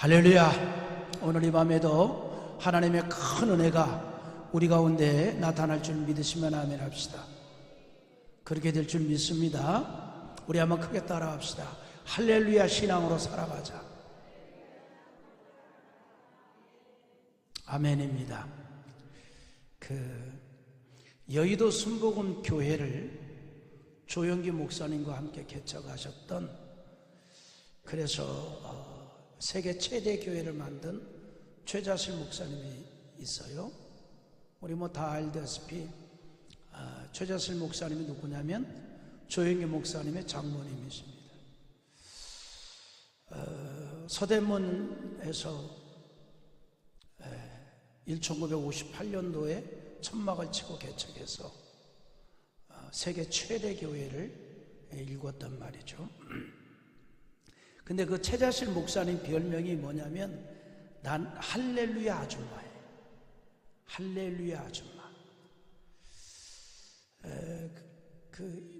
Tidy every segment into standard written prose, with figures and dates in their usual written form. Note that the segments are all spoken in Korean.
할렐루야. 오늘 이 밤에도 하나님의 큰 은혜가 우리 가운데 나타날 줄 믿으시면 아멘 합시다. 그렇게 될 줄 믿습니다. 우리 한번 크게 따라합시다. 할렐루야 신앙으로 살아가자. 아멘입니다. 여의도 순복음 교회를 조영기 목사님과 함께 개척하셨던, 그래서 세계 최대 교회를 만든 최자실 목사님이 있어요. 우리 다 알다시피 최자실 목사님이 누구냐면 조영기 목사님의 장모님이십니다. 서대문에서 1958년도에 천막을 치고 개척해서 세계 최대 교회를 일궜단 말이죠. 근데 그 최자실 목사님 별명이 뭐냐면 난 할렐루야 아줌마예요. 할렐루야 아줌마.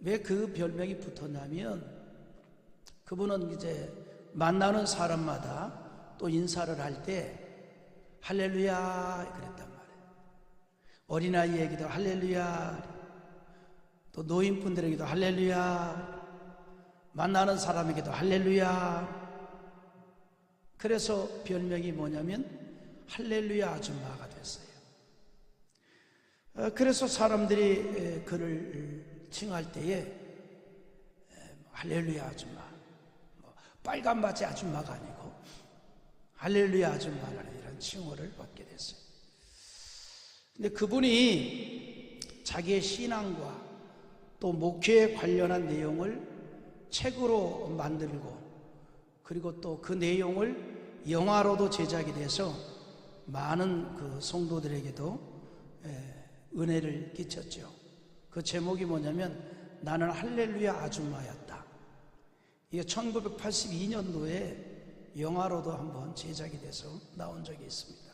왜 그 별명이 붙었냐면 그분은 이제 만나는 사람마다 또 인사를 할 때 할렐루야 그랬단 말이에요. 어린아이에게도 할렐루야, 또 노인분들에게도 할렐루야, 만나는 사람에게도 할렐루야. 그래서 별명이 뭐냐면 할렐루야 아줌마가 됐어요. 그래서 사람들이 그를 칭할 때에 할렐루야 아줌마, 빨간 바지 아줌마가 아니고 할렐루야 아줌마라는 이런 칭호를 받게 됐어요. 근데 그분이 자기의 신앙과 또 목회에 관련한 내용을 책으로 만들고, 그리고 또 그 내용을 영화로도 제작이 돼서 많은 그 성도들에게도 은혜를 끼쳤죠. 그 제목이 뭐냐면 나는 할렐루야 아줌마였다. 이게 1982년도에 영화로도 한번 제작이 돼서 나온 적이 있습니다.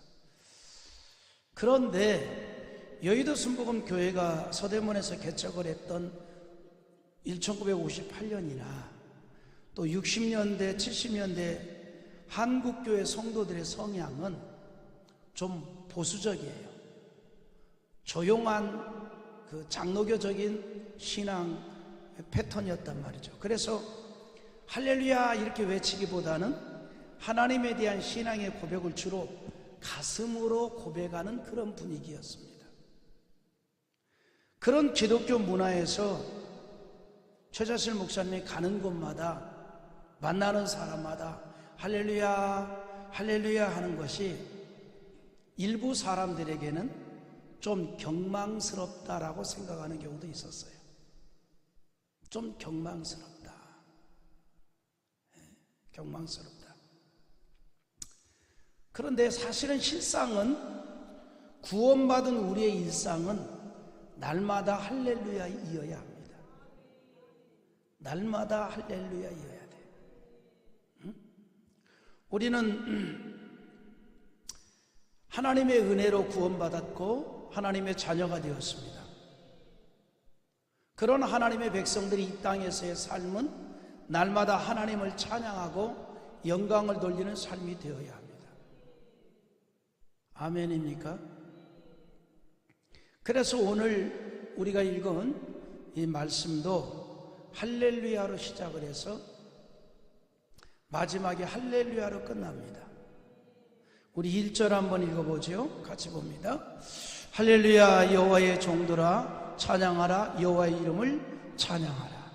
그런데 여의도 순복음 교회가 서대문에서 개척을 했던 1958년이나 또 60년대, 70년대 한국교회 성도들의 성향은 좀 보수적이에요. 조용한 그 장로교적인 신앙 패턴이었단 말이죠. 그래서 할렐루야 이렇게 외치기보다는 하나님에 대한 신앙의 고백을 주로 가슴으로 고백하는 그런 분위기였습니다. 그런 기독교 문화에서 최자실 목사님이 가는 곳마다 만나는 사람마다 할렐루야 할렐루야 하는 것이 일부 사람들에게는 좀 경망스럽다라고 생각하는 경우도 있었어요. 좀 경망스럽다. 경망스럽다. 그런데 사실은 실상은 구원받은 우리의 일상은 날마다 할렐루야이어야 합니다. 날마다 할렐루야이어야 돼. 우리는 하나님의 은혜로 구원받았고 하나님의 자녀가 되었습니다. 그런 하나님의 백성들이 이 땅에서의 삶은 날마다 하나님을 찬양하고 영광을 돌리는 삶이 되어야 합니다. 아멘입니까? 그래서 오늘 우리가 읽은 이 말씀도 할렐루야로 시작을 해서 마지막에 할렐루야로 끝납니다. 우리 1절 한번 읽어보죠. 같이 봅니다. 할렐루야 여호와의 종들아 찬양하라, 여호와의 이름을 찬양하라.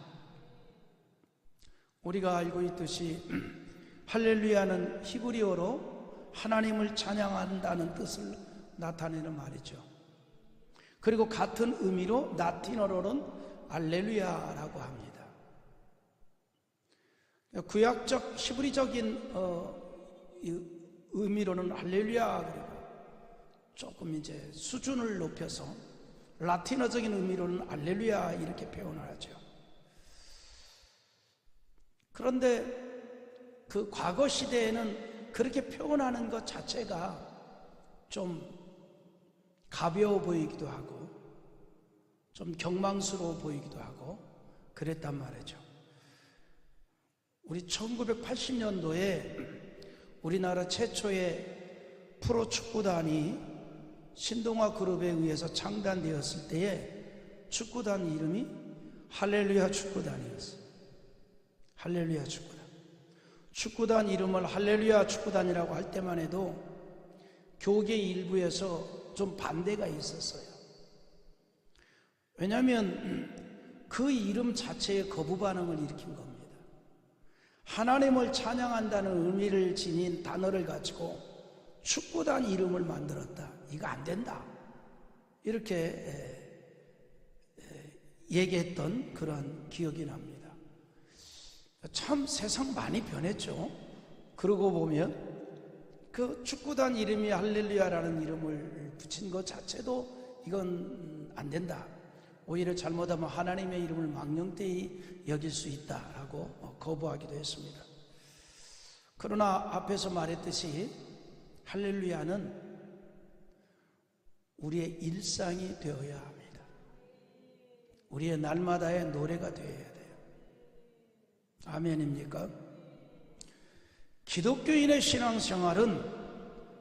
우리가 알고 있듯이 할렐루야는 히브리어로 하나님을 찬양한다는 뜻을 나타내는 말이죠. 그리고 같은 의미로 라틴어로는 알렐루야라고 합니다. 구약적 히브리적인 의미로는 할렐루야, 그리고 조금 이제 수준을 높여서 라틴어적인 의미로는 알렐루야 이렇게 표현을 하죠. 그런데 그 과거 시대에는 그렇게 표현하는 것 자체가 좀 가벼워 보이기도 하고 좀 경망스러워 보이기도 하고 그랬단 말이죠. 우리 1980년도에 우리나라 최초의 프로축구단이 신동아 그룹에 의해서 창단되었을 때에 축구단 이름이 할렐루야 축구단이었어요. 할렐루야 축구단. 축구단 이름을 할렐루야 축구단이라고 할 때만 해도 교계 일부에서 좀 반대가 있었어요. 왜냐하면 그 이름 자체에 거부 반응을 일으킨 겁니다. 하나님을 찬양한다는 의미를 지닌 단어를 가지고 축구단 이름을 만들었다. 이거 안 된다. 이렇게 얘기했던 그런 기억이 납니다. 참 세상 많이 변했죠. 그러고 보면 그 축구단 이름이 할렐루야라는 이름을 붙인 것 자체도 이건 안 된다. 오히려 잘못하면 하나님의 이름을 망령되이 여길 수 있다라고 거부하기도 했습니다. 그러나 앞에서 말했듯이 할렐루야는 우리의 일상이 되어야 합니다. 우리의 날마다의 노래가 되어야 돼요. 아멘입니까? 기독교인의 신앙생활은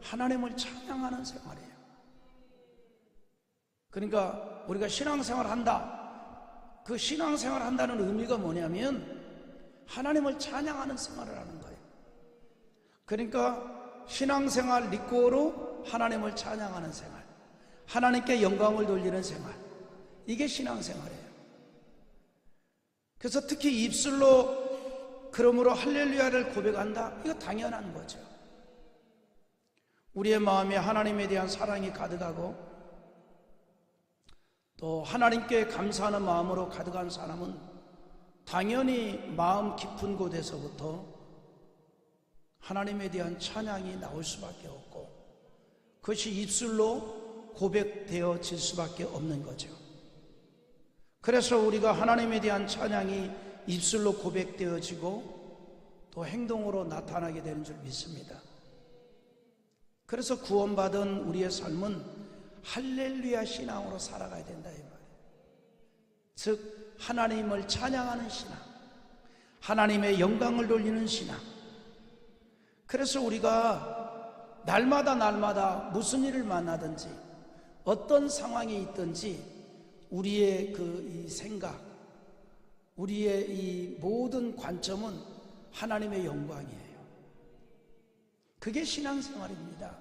하나님을 찬양하는 생활이에요. 그러니까 우리가 신앙생활 한다. 그 신앙생활 한다는 의미가 뭐냐면 하나님을 찬양하는 생활을 하는 거예요. 그러니까 신앙생활 리코로 하나님을 찬양하는 생활, 하나님께 영광을 돌리는 생활, 이게 신앙생활이에요. 그래서 특히 입술로 그러므로 할렐루야를 고백한다. 이거 당연한 거죠. 우리의 마음에 하나님에 대한 사랑이 가득하고 또 하나님께 감사하는 마음으로 가득한 사람은 당연히 마음 깊은 곳에서부터 하나님에 대한 찬양이 나올 수밖에 없고 그것이 입술로 고백되어질 수밖에 없는 거죠. 그래서 우리가 하나님에 대한 찬양이 입술로 고백되어지고 또 행동으로 나타나게 되는 줄 믿습니다. 그래서 구원받은 우리의 삶은 할렐루야 신앙으로 살아가야 된다 이 말이에요. 즉 하나님을 찬양하는 신앙, 하나님의 영광을 돌리는 신앙. 그래서 우리가 날마다 무슨 일을 만나든지 어떤 상황에 있든지 우리의 이 생각, 우리의 이 모든 관점은 하나님의 영광이에요. 그게 신앙생활입니다.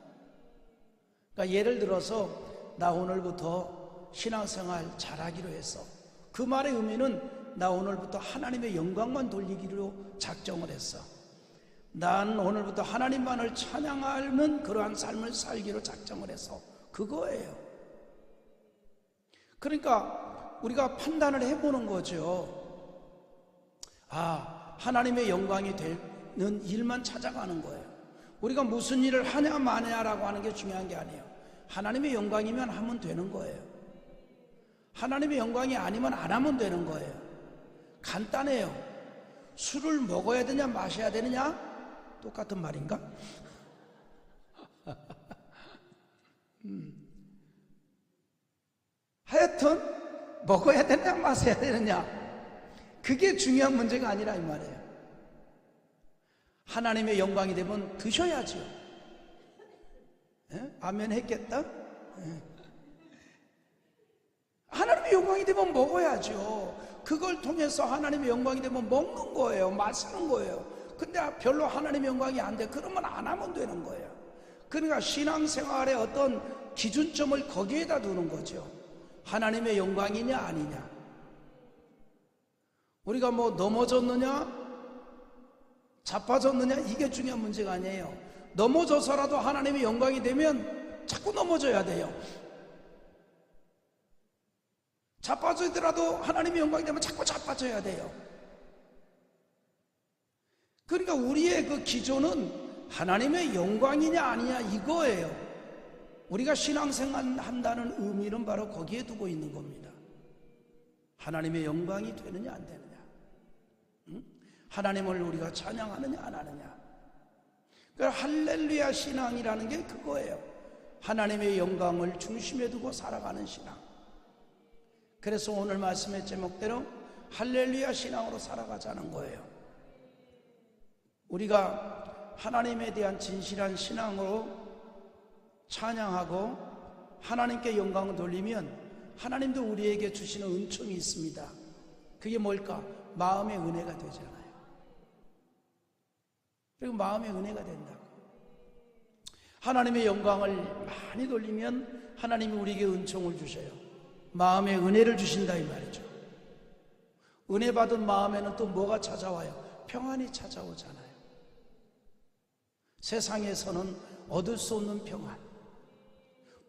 그러니까 예를 들어서 나 오늘부터 신앙생활 잘하기로 했어. 그 말의 의미는 나 오늘부터 하나님의 영광만 돌리기로 작정을 했어. 난 오늘부터 하나님만을 찬양하는 그러한 삶을 살기로 작정을 했어. 그거예요. 그러니까 우리가 판단을 해보는 거죠. 하나님의 영광이 되는 일만 찾아가는 거예요. 우리가 무슨 일을 하냐 마냐라고 하는 게 중요한 게 아니에요. 하나님의 영광이면 하면 되는 거예요. 하나님의 영광이 아니면 안 하면 되는 거예요. 간단해요. 술을 먹어야 되냐 마셔야 되느냐? 똑같은 말인가? 하여튼 먹어야 되느냐 마셔야 되느냐, 그게 중요한 문제가 아니라 이 말이에요. 하나님의 영광이 되면 드셔야죠. 예? 아멘 했겠다? 예. 하나님의 영광이 되면 먹어야죠. 그걸 통해서 하나님의 영광이 되면 먹는 거예요. 마시는 거예요. 근데 별로 하나님의 영광이 안 돼. 그러면 안 하면 되는 거예요. 그러니까 신앙생활의 어떤 기준점을 거기에다 두는 거죠. 하나님의 영광이냐 아니냐. 우리가 뭐 넘어졌느냐 자빠졌느냐 이게 중요한 문제가 아니에요. 넘어져서라도 하나님의 영광이 되면 자꾸 넘어져야 돼요. 자빠지더라도 하나님의 영광이 되면 자꾸 자빠져야 돼요. 그러니까 우리의 그 기준은 하나님의 영광이냐 아니냐 이거예요. 우리가 신앙생활 한다는 의미는 바로 거기에 두고 있는 겁니다. 하나님의 영광이 되느냐 안 되느냐, 하나님을 우리가 찬양하느냐 안 하느냐. 그러니까 할렐루야 신앙이라는 게 그거예요. 하나님의 영광을 중심에 두고 살아가는 신앙. 그래서 오늘 말씀의 제목대로 할렐루야 신앙으로 살아가자는 거예요. 우리가 하나님에 대한 진실한 신앙으로 찬양하고 하나님께 영광을 돌리면 하나님도 우리에게 주시는 은총이 있습니다. 그게 뭘까? 마음의 은혜가 되잖아요. 그리고 마음의 은혜가 된다고. 하나님의 영광을 많이 돌리면 하나님이 우리에게 은총을 주셔요. 마음의 은혜를 주신다 이 말이죠. 은혜 받은 마음에는 또 뭐가 찾아와요? 평안이 찾아오잖아요. 세상에서는 얻을 수 없는 평안,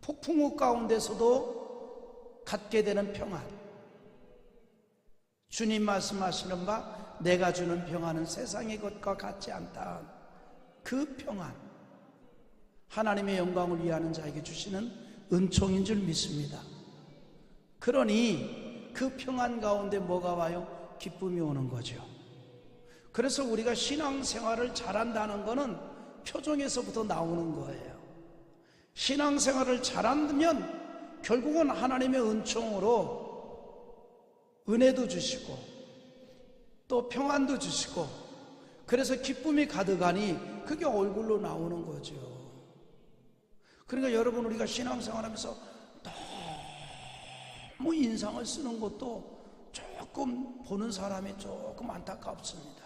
폭풍우 가운데서도 갖게 되는 평안. 주님 말씀하시는 바 내가 주는 평안은 세상의 것과 같지 않다. 그 평안, 하나님의 영광을 위하는 자에게 주시는 은총인 줄 믿습니다. 그러니 그 평안 가운데 뭐가 와요? 기쁨이 오는 거죠. 그래서 우리가 신앙생활을 잘한다는 것은 표정에서부터 나오는 거예요. 신앙생활을 잘하면 결국은 하나님의 은총으로 은혜도 주시고 또 평안도 주시고, 그래서 기쁨이 가득하니 그게 얼굴로 나오는 거죠. 그러니까 여러분, 우리가 신앙생활하면서 너무 인상을 쓰는 것도 조금 보는 사람이 조금 안타깝습니다.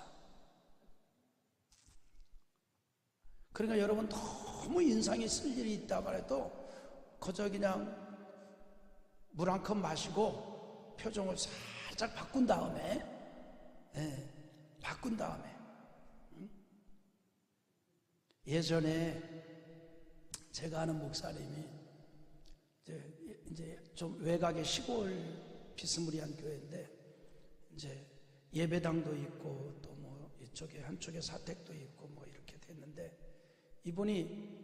그러니까 여러분, 너무 인상이 쓸 일이 있다고 해도 그저 그냥 물 한 컵 마시고 표정을 살짝 바꾼 다음에, 예전에 제가 아는 목사님이 이제 좀 외곽의 시골 비스무리한 교회인데, 이제 예배당도 있고 또 뭐 이쪽에 한쪽에 사택도 있고 뭐 이렇게 됐는데, 이분이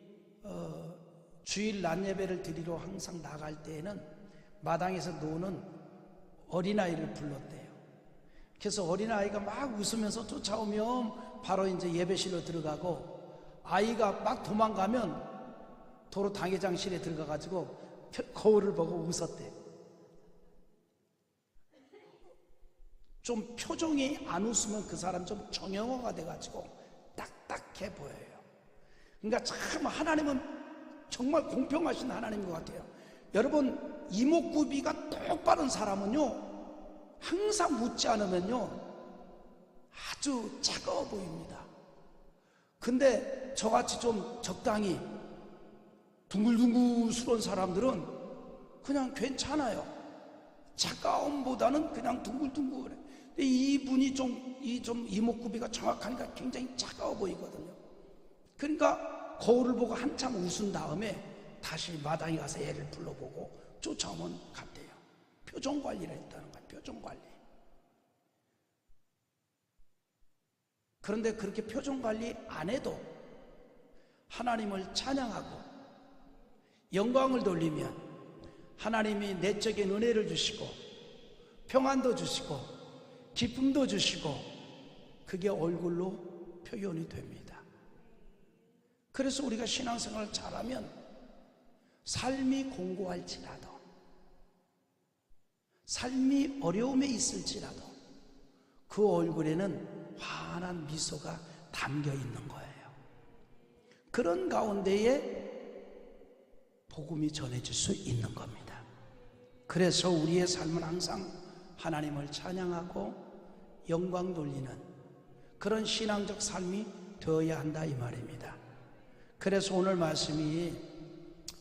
주일 낮 예배를 드리러 항상 나갈 때에는 마당에서 노는 어린아이를 불렀대요. 그래서 어린아이가 막 웃으면서 쫓아오면 바로 이제 예배실로 들어가고, 아이가 막 도망가면 도로 당회장실에 들어가가지고 거울을 보고 웃었대. 좀 표정이 안 웃으면 그 사람 좀 정형화가 돼가지고 딱딱해 보여요. 그러니까 참 하나님은 정말 공평하신 하나님인 것 같아요. 여러분, 이목구비가 똑바른 사람은요, 항상 웃지 않으면요 아주 차가워 보입니다. 근데 저같이 좀 적당히 둥글둥글스러운 사람들은 그냥 괜찮아요. 차가움보다는 그냥 둥글둥글해. 근데 이분이 좀 이목구비가 정확하니까 굉장히 차가워 보이거든요. 그러니까 거울을 보고 한참 웃은 다음에 다시 마당에 가서 애를 불러보고 쫓아오면 갔대요. 표정 관리를 했다는 거예요. 표정 관리. 그런데 그렇게 표정 관리 안 해도 하나님을 찬양하고 영광을 돌리면 하나님이 내적인 은혜를 주시고 평안도 주시고 기쁨도 주시고, 그게 얼굴로 표현이 됩니다. 그래서 우리가 신앙생활을 잘하면 삶이 공고할지라도, 삶이 어려움에 있을지라도 그 얼굴에는 환한 미소가 담겨 있는 거예요. 그런 가운데에 복음이 전해질 수 있는 겁니다. 그래서 우리의 삶은 항상 하나님을 찬양하고 영광 돌리는 그런 신앙적 삶이 되어야 한다 이 말입니다. 그래서 오늘 말씀이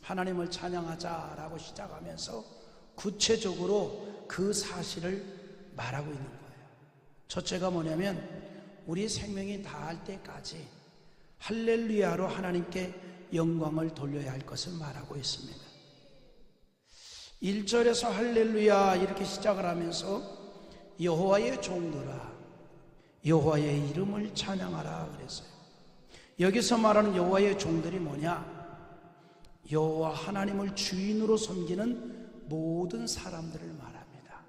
하나님을 찬양하자라고 시작하면서 구체적으로 그 사실을 말하고 있는 거예요. 첫째가 뭐냐면, 우리 생명이 다할 때까지 할렐루야로 하나님께 영광을 돌려야 할 것을 말하고 있습니다. 1절에서 할렐루야 이렇게 시작을 하면서 여호와의 종들아 여호와의 이름을 찬양하라 그랬어요. 여기서 말하는 여호와의 종들이 뭐냐? 여호와 하나님을 주인으로 섬기는 모든 사람들을 말합니다.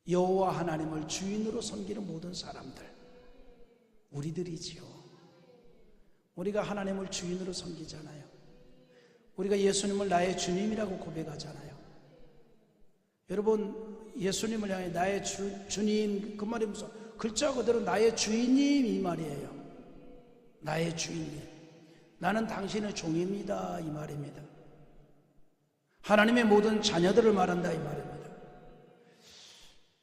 여호와 하나님을 주인으로 섬기는 모든 사람들, 우리들이지요. 우리가 하나님을 주인으로 섬기잖아요. 우리가 예수님을 나의 주님이라고 고백하잖아요. 여러분, 예수님을 향해 나의 주님, 그 말이 무슨 글자 그대로 나의 주인님 이 말이에요. 나의 주인님, 나는 당신의 종입니다, 이 말입니다. 하나님의 모든 자녀들을 말한다, 이 말입니다.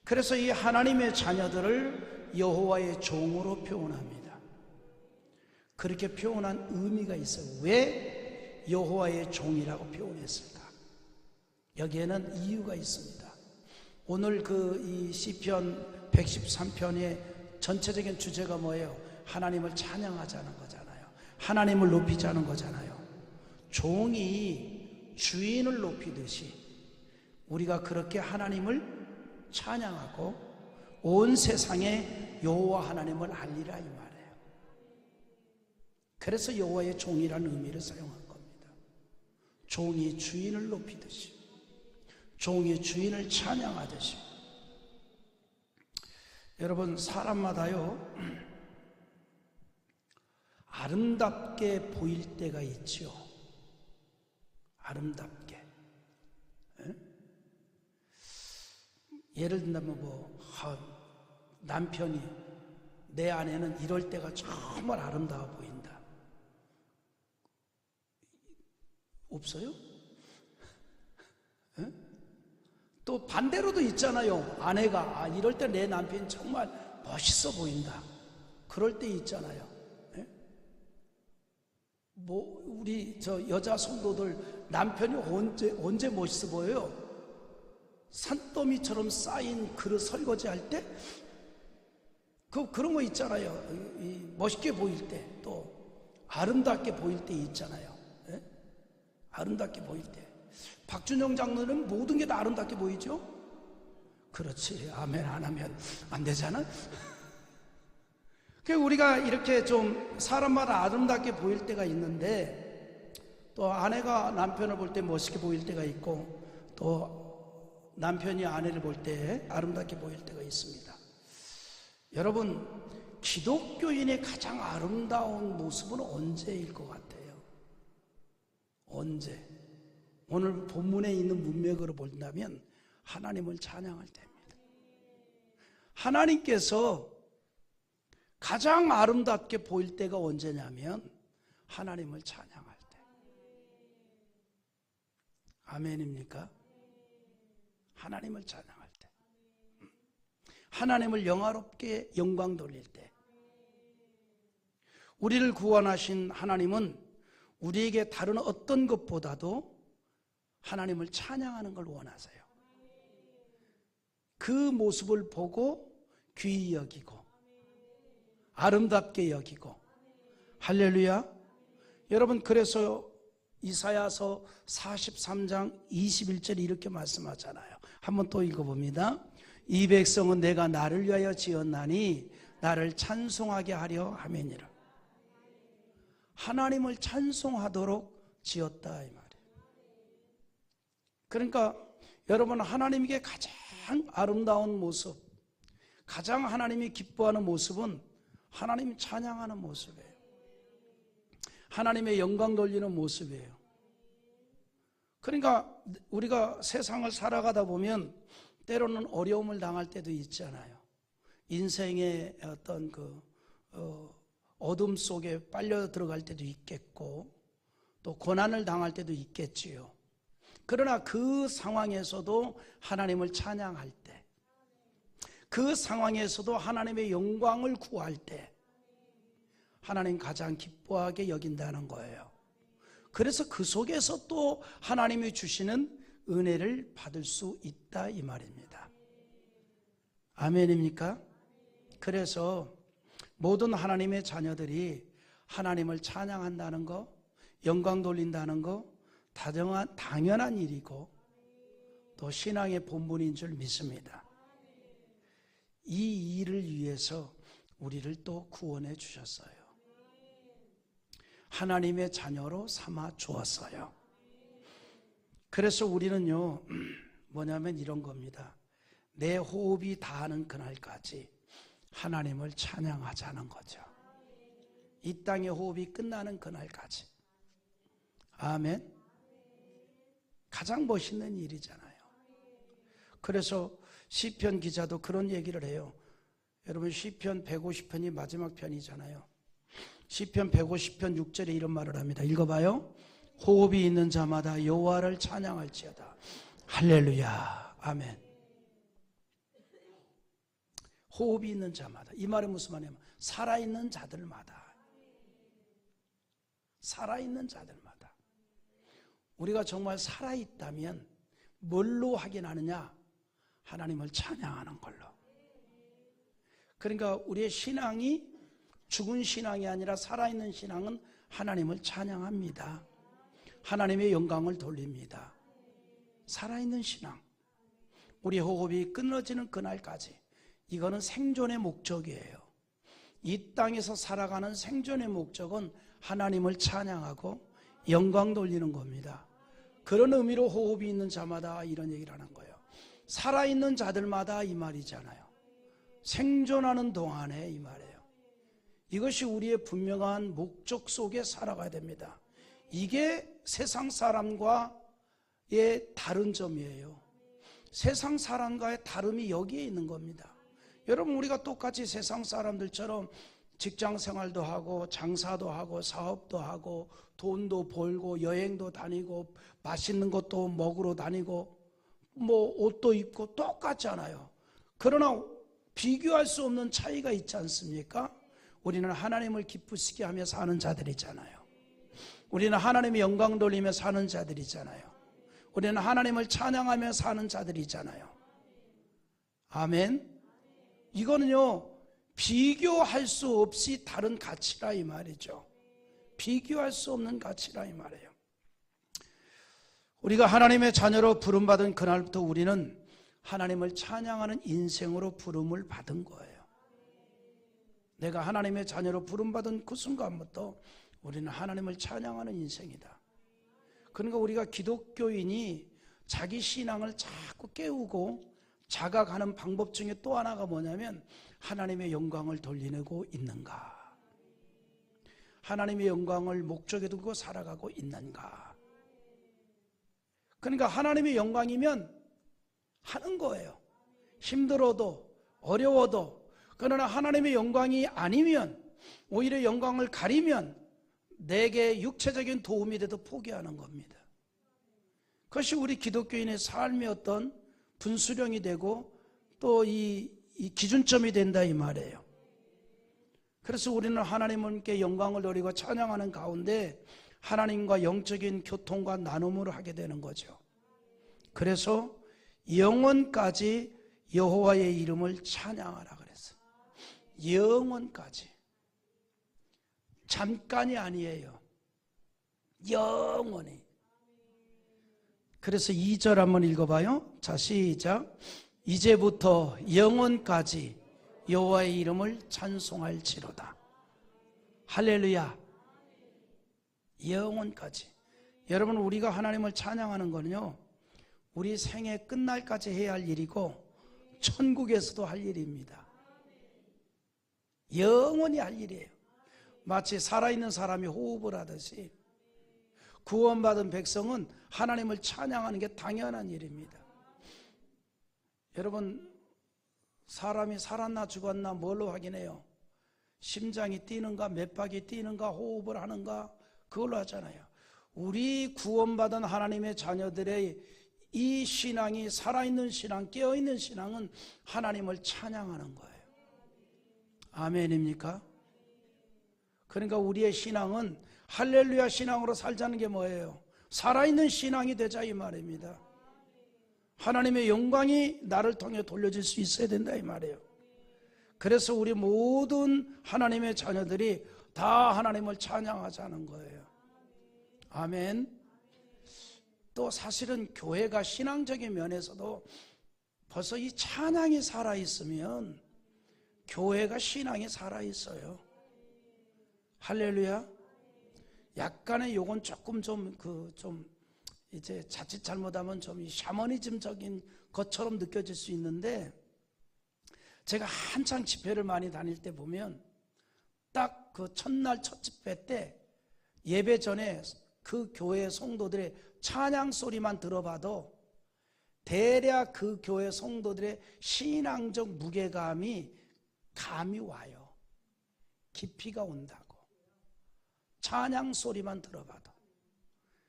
그래서 이 하나님의 자녀들을 여호와의 종으로 표현합니다. 그렇게 표현한 의미가 있어요. 왜 여호와의 종이라고 표현했을까? 여기에는 이유가 있습니다. 오늘 이 시편 113편의 전체적인 주제가 뭐예요? 하나님을 찬양하자는 거잖아요. 하나님을 높이자는 거잖아요. 종이 주인을 높이듯이 우리가 그렇게 하나님을 찬양하고 온 세상에 여호와 하나님을 알리라, 이 말이에요. 그래서 여호와의 종이라는 의미를 사용한 겁니다. 종이 주인을 높이듯이, 종이 주인을 찬양하듯이. 여러분, 사람마다요 아름답게 보일 때가 있지요. 아름답게. 예를 들면 남편이 내 아내는 이럴 때가 정말 아름다워 보인다. 없어요? 또 반대로도 있잖아요. 아내가 이럴 때 내 남편이 정말 멋있어 보인다. 그럴 때 있잖아요. 우리 여자 성도들 남편이 언제 멋있어 보여요? 산더미처럼 쌓인 그릇 설거지 할 때? 그런 거 있잖아요. 멋있게 보일 때, 또 아름답게 보일 때 있잖아요. 예? 아름답게 보일 때. 박준영 장로는 모든 게 다 아름답게 보이죠? 그렇지. 아멘 안 하면 안 되잖아. 우리가 이렇게 좀 사람마다 아름답게 보일 때가 있는데, 또 아내가 남편을 볼 때 멋있게 보일 때가 있고, 또 남편이 아내를 볼 때 아름답게 보일 때가 있습니다. 여러분, 기독교인의 가장 아름다운 모습은 언제일 것 같아요? 언제? 오늘 본문에 있는 문맥으로 본다면 하나님을 찬양할 때입니다. 하나님께서 가장 아름답게 보일 때가 언제냐면 하나님을 찬양할 때. 아멘입니까? 하나님을 찬양할 때, 하나님을 영화롭게 영광 돌릴 때. 우리를 구원하신 하나님은 우리에게 다른 어떤 것보다도 하나님을 찬양하는 걸 원하세요. 그 모습을 보고 귀히 여기고 아름답게 여기고. 할렐루야. 여러분, 그래서 이사야서 43장 21절에 이렇게 말씀하잖아요. 한번 또 읽어봅니다. 이 백성은 내가 나를 위하여 지었나니 나를 찬송하게 하려 함이니라. 하나님을 찬송하도록 지었다, 이 말이에요. 그러니까 여러분, 하나님께 가장 아름다운 모습, 가장 하나님이 기뻐하는 모습은 하나님 찬양하는 모습이에요. 하나님의 영광 돌리는 모습이에요. 그러니까 우리가 세상을 살아가다 보면 때로는 어려움을 당할 때도 있잖아요. 인생의 어떤 어둠 속에 빨려 들어갈 때도 있겠고, 또 고난을 당할 때도 있겠지요. 그러나 그 상황에서도 하나님을 찬양할 때, 그 상황에서도 하나님의 영광을 구할 때 하나님 가장 기뻐하게 여긴다는 거예요. 그래서 그 속에서 또 하나님이 주시는 은혜를 받을 수 있다, 이 말입니다. 아멘입니까? 그래서 모든 하나님의 자녀들이 하나님을 찬양한다는 거, 영광 돌린다는 거 당연한 일이고 또 신앙의 본분인 줄 믿습니다. 이 일을 위해서 우리를 또 구원해 주셨어요. 하나님의 자녀로 삼아 주었어요. 그래서 우리는요, 뭐냐면 이런 겁니다. 내 호흡이 다하는 그날까지 하나님을 찬양하자는 거죠. 이 땅의 호흡이 끝나는 그날까지. 아멘. 가장 멋있는 일이잖아요. 그래서 시편 기자도 그런 얘기를 해요. 여러분, 시편 150편이 마지막 편이잖아요. 시편 150편 6절에 이런 말을 합니다. 읽어봐요. 호흡이 있는 자마다 여호와를 찬양할지어다. 할렐루야. 아멘. 호흡이 있는 자마다. 이 말은 무슨 말이냐면 살아있는 자들마다. 살아있는 자들마다. 우리가 정말 살아있다면 뭘로 확인하느냐? 하나님을 찬양하는 걸로. 그러니까 우리의 신앙이 죽은 신앙이 아니라 살아있는 신앙은 하나님을 찬양합니다. 하나님의 영광을 돌립니다. 살아있는 신앙. 우리 호흡이 끊어지는 그날까지. 이거는 생존의 목적이에요. 이 땅에서 살아가는 생존의 목적은 하나님을 찬양하고 영광 돌리는 겁니다. 그런 의미로 호흡이 있는 자마다 이런 얘기를 하는 거예요. 살아있는 자들마다 이 말이잖아요. 생존하는 동안에 이 말이에요. 이것이 우리의 분명한 목적 속에 살아가야 됩니다. 이게 세상 사람과의 다른 점이에요. 세상 사람과의 다름이 여기에 있는 겁니다. 여러분, 우리가 똑같이 세상 사람들처럼 직장 생활도 하고 장사도 하고 사업도 하고 돈도 벌고 여행도 다니고 맛있는 것도 먹으러 다니고 뭐 옷도 입고 똑같잖아요. 그러나 비교할 수 없는 차이가 있지 않습니까? 우리는 하나님을 기쁘시게 하며 사는 자들이잖아요. 우리는 하나님의 영광 돌리며 사는 자들이잖아요. 우리는 하나님을 찬양하며 사는 자들이잖아요. 아멘. 이거는요, 비교할 수 없이 다른 가치라 이 말이죠. 비교할 수 없는 가치라 이 말이에요. 우리가 하나님의 자녀로 부름받은 그날부터 우리는 하나님을 찬양하는 인생으로 부름을 받은 거예요. 내가 하나님의 자녀로 부름받은 그 순간부터 우리는 하나님을 찬양하는 인생이다. 그러니까 우리가 기독교인이 자기 신앙을 자꾸 깨우고 자각하는 방법 중에 또 하나가 뭐냐면 하나님의 영광을 돌리고 있는가, 하나님의 영광을 목적에 두고 살아가고 있는가. 그러니까 하나님의 영광이면 하는 거예요. 힘들어도 어려워도. 그러나 하나님의 영광이 아니면, 오히려 영광을 가리면 내게 육체적인 도움이 돼도 포기하는 겁니다. 그것이 우리 기독교인의 삶의 어떤 분수령이 되고 또 이 기준점이 된다 이 말이에요. 그래서 우리는 하나님께 영광을 돌리고 찬양하는 가운데 하나님과 영적인 교통과 나눔을 하게 되는 거죠. 그래서 영원까지 여호와의 이름을 찬양하라 그랬어요. 영원까지. 잠깐이 아니에요. 영원히. 그래서 2절 한번 읽어봐요. 자, 시작. 이제부터 영원까지 여호와의 이름을 찬송할지로다. 할렐루야. 영원까지. 여러분, 우리가 하나님을 찬양하는 거는요, 우리 생애 끝날까지 해야 할 일이고 천국에서도 할 일입니다. 영원히 할 일이에요. 마치 살아있는 사람이 호흡을 하듯이 구원받은 백성은 하나님을 찬양하는 게 당연한 일입니다. 여러분, 사람이 살았나 죽었나 뭘로 확인해요? 심장이 뛰는가, 맥박이 뛰는가, 호흡을 하는가, 그걸로 하잖아요. 우리 구원받은 하나님의 자녀들의 이 신앙이, 살아있는 신앙, 깨어있는 신앙은 하나님을 찬양하는 거예요. 아멘입니까? 그러니까 우리의 신앙은 할렐루야 신앙으로 살자는 게 뭐예요? 살아있는 신앙이 되자 이 말입니다. 하나님의 영광이 나를 통해 돌려질 수 있어야 된다 이 말이에요. 그래서 우리 모든 하나님의 자녀들이 다 하나님을 찬양하자는 거예요. 아멘. 또 사실은 교회가 신앙적인 면에서도 벌써 이 찬양이 살아있으면 교회가 신앙이 살아있어요. 할렐루야. 약간의 요건 조금 이제 자칫 잘못하면 좀 샤머니즘적인 것처럼 느껴질 수 있는데, 제가 한창 집회를 많이 다닐 때 보면 딱 그 첫날 첫 집회 때 예배 전에 그 교회 성도들의 찬양 소리만 들어봐도 대략 그 교회 성도들의 신앙적 무게감이 감이 와요. 깊이가 온다고. 찬양 소리만 들어봐도.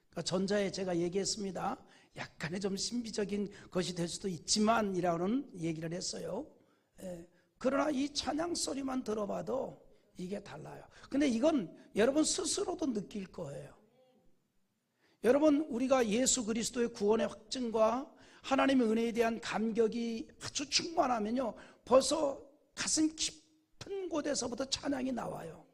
그러니까 전자에 제가 얘기했습니다. 약간의 좀 신비적인 것이 될 수도 있지만 이라는 얘기를 했어요. 그러나 이 찬양 소리만 들어봐도 이게 달라요. 근데 이건 여러분 스스로도 느낄 거예요. 여러분, 우리가 예수 그리스도의 구원의 확증과 하나님의 은혜에 대한 감격이 아주 충만하면요, 벌써 가슴 깊은 곳에서부터 찬양이 나와요.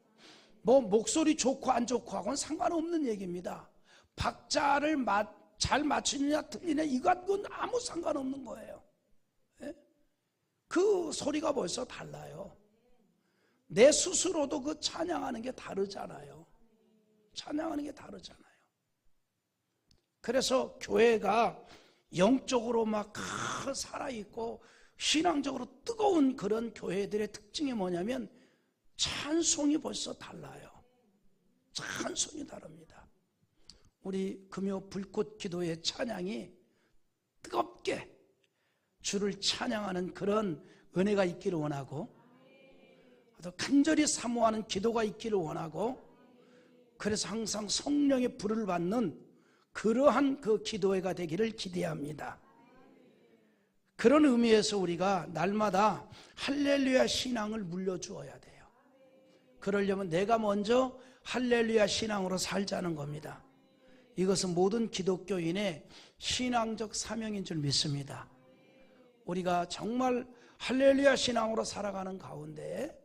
뭐 목소리 좋고 안 좋고 하고는 상관없는 얘기입니다. 박자를 잘 맞추느냐 틀리냐 이건 아무 상관없는 거예요. 그 소리가 벌써 달라요. 내 스스로도 그 찬양하는 게 다르잖아요. 찬양하는 게 다르잖아요. 그래서 교회가 영적으로 막 살아있고 신앙적으로 뜨거운 그런 교회들의 특징이 뭐냐면 찬송이 벌써 달라요. 찬송이 다릅니다. 우리 금요 불꽃 기도의 찬양이 뜨겁게 주를 찬양하는 그런 은혜가 있기를 원하고, 또 간절히 사모하는 기도가 있기를 원하고, 그래서 항상 성령의 불을 받는 그러한 그 기도회가 되기를 기대합니다. 그런 의미에서 우리가 날마다 할렐루야 신앙을 물려주어야 돼요. 그러려면 내가 먼저 할렐루야 신앙으로 살자는 겁니다. 이것은 모든 기독교인의 신앙적 사명인 줄 믿습니다. 우리가 정말 할렐루야 신앙으로 살아가는 가운데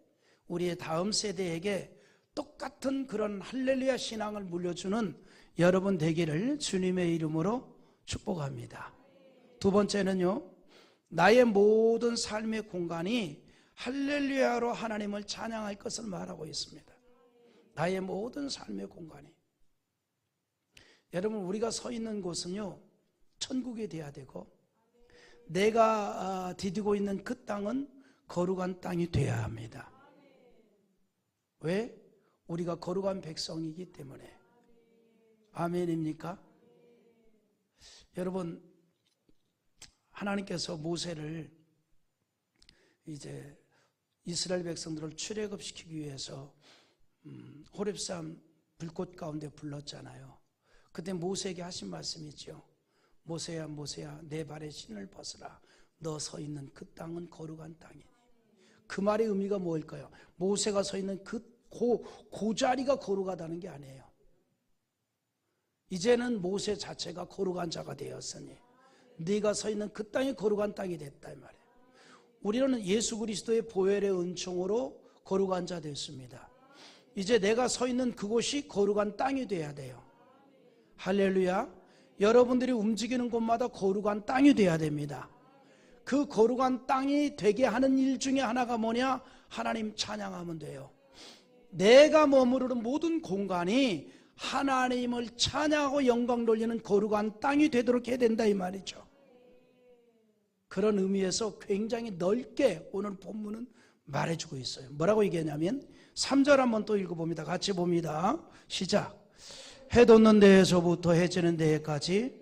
우리의 다음 세대에게 똑같은 그런 할렐루야 신앙을 물려주는 여러분 되기를 주님의 이름으로 축복합니다. 두 번째는요, 나의 모든 삶의 공간이 할렐루야로 하나님을 찬양할 것을 말하고 있습니다. 나의 모든 삶의 공간이. 여러분, 우리가 서 있는 곳은요, 천국이 돼야 되고, 내가 디디고 있는 그 땅은 거룩한 땅이 돼야 합니다. 왜? 우리가 거룩한 백성이기 때문에. 아멘입니까? 여러분, 하나님께서 모세를 이제 이스라엘 백성들을 출애굽시키기 위해서 호렙산 불꽃 가운데 불렀잖아요. 그때 모세에게 하신 말씀이 있죠. 모세야 모세야 내 발에 신을 벗으라. 너 서 있는 그 땅은 거룩한 땅이니. 그 말의 의미가 뭘까요? 모세가 서 있는 그 자리가 거룩하다는 게 아니에요. 이제는 모세 자체가 거룩한 자가 되었으니 네가 서 있는 그 땅이 거룩한 땅이 됐다 이 말이에요. 우리는 예수 그리스도의 보혈의 은총으로 거룩한 자 됐습니다. 이제 내가 서 있는 그곳이 거룩한 땅이 돼야 돼요. 할렐루야. 여러분들이 움직이는 곳마다 거룩한 땅이 돼야 됩니다. 그 거룩한 땅이 되게 하는 일 중에 하나가 뭐냐? 하나님 찬양하면 돼요. 내가 머무르는 모든 공간이 하나님을 찬양하고 영광 돌리는 거룩한 땅이 되도록 해야 된다 이 말이죠. 그런 의미에서 굉장히 넓게 오늘 본문은 말해주고 있어요. 뭐라고 얘기하냐면 3절 한번 또 읽어봅니다. 같이 봅니다. 시작. 해 돋는 데에서부터 해 지는 데까지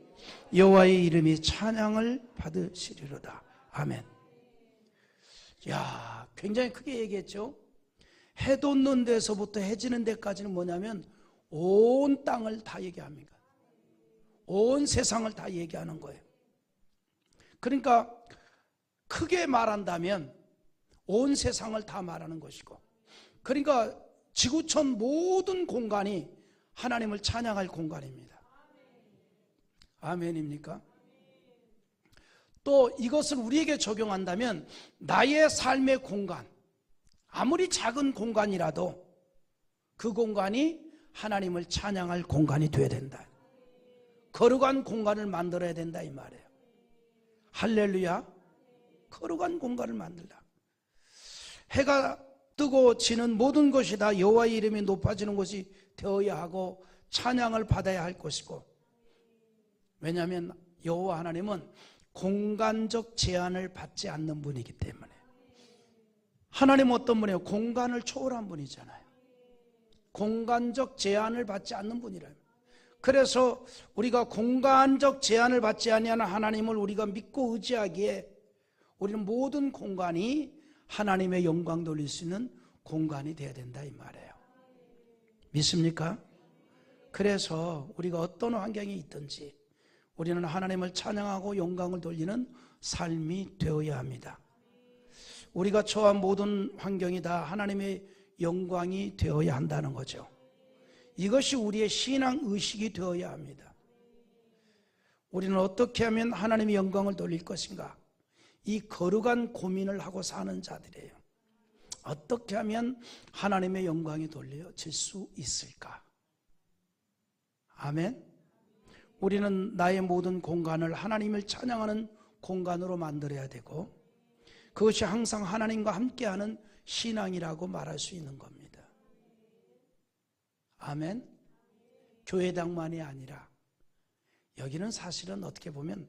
여호와의 이름이 찬양을 받으시리로다. 아멘. 야, 굉장히 크게 얘기했죠. 해 돋는 데서부터 해 지는 데까지는 뭐냐면 온 땅을 다 얘기합니다. 온 세상을 다 얘기하는 거예요. 그러니까 크게 말한다면 온 세상을 다 말하는 것이고, 그러니까 지구촌 모든 공간이 하나님을 찬양할 공간입니다. 아멘입니까? 또 이것을 우리에게 적용한다면 나의 삶의 공간, 아무리 작은 공간이라도 그 공간이 하나님을 찬양할 공간이 되어야 된다. 거룩한 공간을 만들어야 된다 이 말이에요. 할렐루야. 거룩한 공간을 만들라. 해가 뜨고 지는 모든 것이 다 여호와의 이름이 높아지는 것이 되어야 하고 찬양을 받아야 할 것이고, 왜냐하면 여호와 하나님은 공간적 제한을 받지 않는 분이기 때문에. 하나님은 어떤 분이에요? 공간을 초월한 분이잖아요. 공간적 제한을 받지 않는 분이라요. 그래서 우리가 공간적 제한을 받지 아니하는 하나님을 우리가 믿고 의지하기에 우리는 모든 공간이 하나님의 영광 돌릴 수 있는 공간이 되어야 된다 이 말이에요. 믿습니까? 그래서 우리가 어떤 환경에 있든지 우리는 하나님을 찬양하고 영광을 돌리는 삶이 되어야 합니다. 우리가 처한 모든 환경이 다 하나님의 영광이 되어야 한다는 거죠. 이것이 우리의 신앙 의식이 되어야 합니다. 우리는 어떻게 하면 하나님의 영광을 돌릴 것인가? 이 거룩한 고민을 하고 사는 자들이에요. 어떻게 하면 하나님의 영광이 돌려질 수 있을까? 아멘. 우리는 나의 모든 공간을 하나님을 찬양하는 공간으로 만들어야 되고, 그것이 항상 하나님과 함께하는 신앙이라고 말할 수 있는 겁니다. 아멘. 교회당만이 아니라 여기는 사실은 어떻게 보면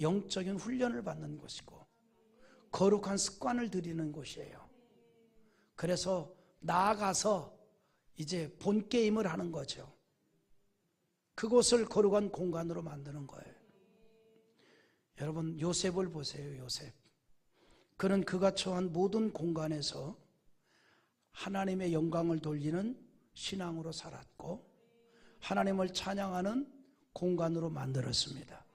영적인 훈련을 받는 곳이고 거룩한 습관을 들이는 곳이에요. 그래서 나아가서 이제 본 게임을 하는 거죠. 그곳을 거룩한 공간으로 만드는 거예요. 여러분, 요셉을 보세요. 요셉. 그는 그가 처한 모든 공간에서 하나님의 영광을 돌리는 신앙으로 살았고 하나님을 찬양하는 공간으로 만들었습니다.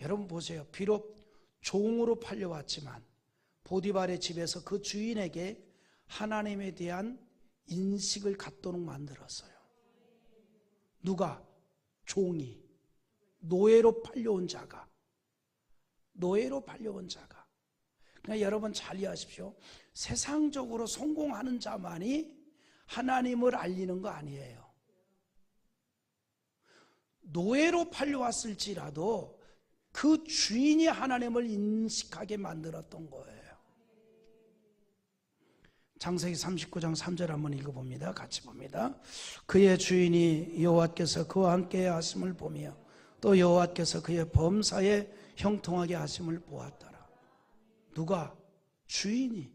여러분 보세요. 비록 종으로 팔려왔지만 보디발의 집에서 그 주인에게 하나님에 대한 인식을 갖도록 만들었어요. 누가? 종이. 노예로 팔려온 자가. 노예로 팔려온 자가. 그러니까 여러분 잘 이해하십시오. 세상적으로 성공하는 자만이 하나님을 알리는 거 아니에요. 노예로 팔려왔을지라도 그 주인이 하나님을 인식하게 만들었던 거예요. 창세기 39장 3절 한번 읽어봅니다. 같이 봅니다. 그의 주인이 여호와께서 그와 함께 하심을 보며 또 여호와께서 그의 범사에 형통하게 하심을 보았더라. 누가? 주인이.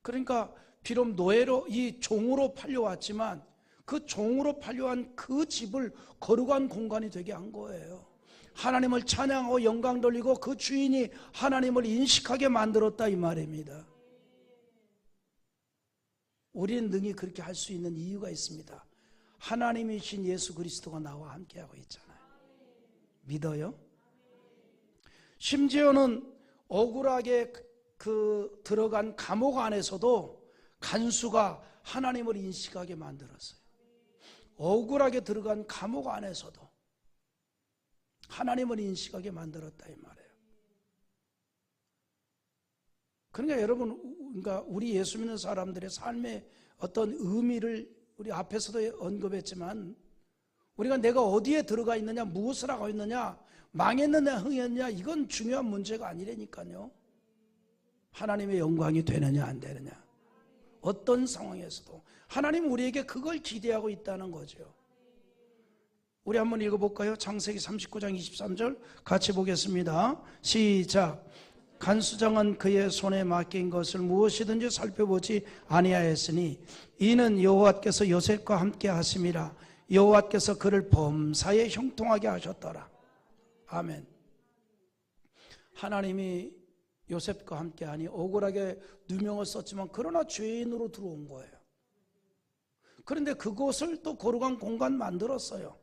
그러니까 비록 노예로 이 종으로 팔려왔지만 그 종으로 팔려한 그 집을 거룩한 공간이 되게 한 거예요. 하나님을 찬양하고 영광 돌리고 그 주인이 하나님을 인식하게 만들었다 이 말입니다. 우리는 능히 그렇게 할 수 있는 이유가 있습니다. 하나님이신 예수 그리스도가 나와 함께하고 있잖아요. 믿어요? 심지어는 억울하게 들어간 감옥 안에서도 간수가 하나님을 인식하게 만들었어요. 억울하게 들어간 감옥 안에서도 하나님을 인식하게 만들었다 이 말이에요. 그러니까 여러분, 그러니까 우리 예수 믿는 사람들의 삶의 어떤 의미를 우리 앞에서도 언급했지만, 우리가 내가 어디에 들어가 있느냐, 무엇을 하고 있느냐, 망했느냐 흥했느냐, 이건 중요한 문제가 아니라니까요. 하나님의 영광이 되느냐 안 되느냐, 어떤 상황에서도 하나님은 우리에게 그걸 기대하고 있다는 거죠. 우리 한번 읽어볼까요? 창세기 39장 23절 같이 보겠습니다. 시작. 간수장은 그의 손에 맡긴 것을 무엇이든지 살펴보지 아니하였으니 이는 여호와께서 요셉과 함께 하심이라. 여호와께서 그를 범사에 형통하게 하셨더라. 아멘. 하나님이 요셉과 함께하니 억울하게 누명을 썼지만 그러나 죄인으로 들어온 거예요. 그런데 그곳을 또 거룩한 공간 만들었어요.